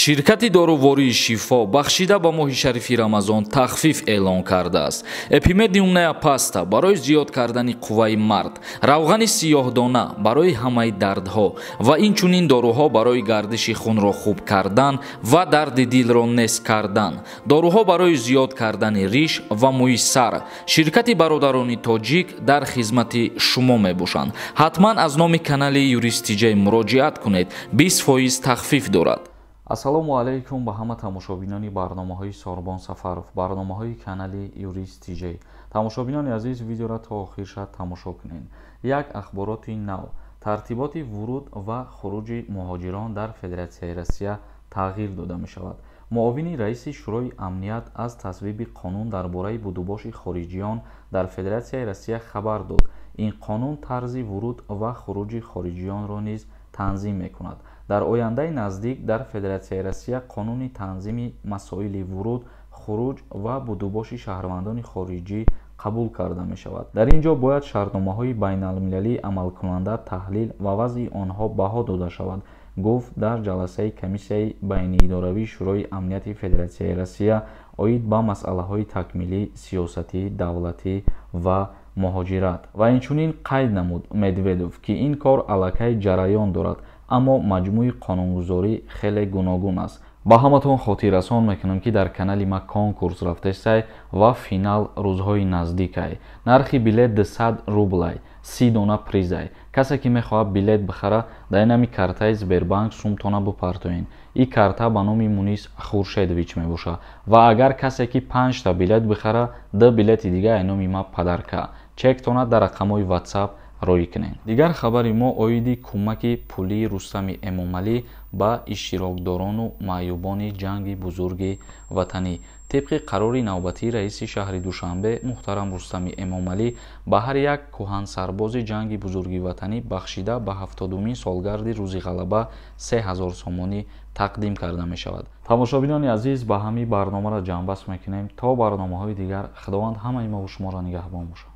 ширкати дорувори шифо бахшида ба моҳи шарифи рамазон тахфиф эълон кардааст. Эпимедиум неопаста барои зиёд кардани қувваи мард, равғани сиёҳдона барои ҳамаи дардҳо ва инчунин доруҳо барои гардиши хунро хуб кардан ва дарди дилро нес кардан, доруҳо барои зиёд кардани риш ва мӯи сар. Ширкати бародарони тоҷик дар хизмати шумо мебошанд. ҳатман аз номи канали Юрист TJ муроҷиат кунед. 20% тахфиф дорад. ассалому алайкум ба ҳама тамошобинони барномаҳои Сорбон Сафаров, барномаҳои канали Юрист TJ. Тамошобинони азиз, видеоро то охир тамошо кунед. Як ахбороти нав: тартиботи вуруд ва хуруҷи муҳоҷирон дар Федератсияи Россия тағйир дода мешавад. муовини раиси шӯрои амният аз тасвиби қонун дар бораи будубоши хориҷиён дар Федератсияи Россия хабар дод. ин қонун тарзи вуруд ва хуруҷи хориҷиёнро низ танзим мекунад. дар ояндаи наздик дар Федератсияи Россия қонуни танзими масоили вуруд, хуруҷ ва будубоши шаҳрвандони хориҷӣ қабул карда мешавад. дар ин ҷо бояд шартномаҳои байналмилалии амалкунанда таҳлил ва вазъи онҳо баҳо дода шавад, гуфт дар ҷаласаи комиссияи байниидоравии шӯрои амнияти Федератсияи Россия оид ба масъалаҳои такмилӣ, сиёсатӣ, давлатӣ ва муҳоҷират. ва инчунин қайд намуд Медведов, ки ин кор аллакай ҷараён дорад, аммо маҷмӯи қонунгузорӣ хеле гуногун аст. ба ҳаматон хотиррасон мекунам, ки дар канали ма конкурс рафтестай ва финал рӯзҳои наздикай. нархи билет 200 рублай, 30 дона призай. касе ки мехоҳад билет бихара, дар инами картаи Сбербанк сумтона бупартоен. ин карта ба номи Мунис Хуршедович мебошад. ва агар касе ки 5 та билет бихара, 2 билети дига ай номи ма падарка. чектона дар рақамҳои WhatsApp роӣ кунед. дигар хабари мо оиди кӯмаки пулии Рустами Эмомалӣ ба иштирокдорону маъюбони ҷанги бузурги ватанӣ. тибқи қарори навбатии раиси шаҳри Душанбе муҳтарам Рустами Эмомалӣ ба ҳар як кӯҳансарбози ҷанги бузурги ватанӣ бахшида ба 70-умин солгарди рӯзи ғалаба 3000 сомонӣ тақдим карда мешавад. тамошобинони азиз, ба ҳамин барномаро ҷамъбаст мекунем. то барномаҳои дигар, худованд ҳамаи мо ва шуморо нигаҳбон бошад.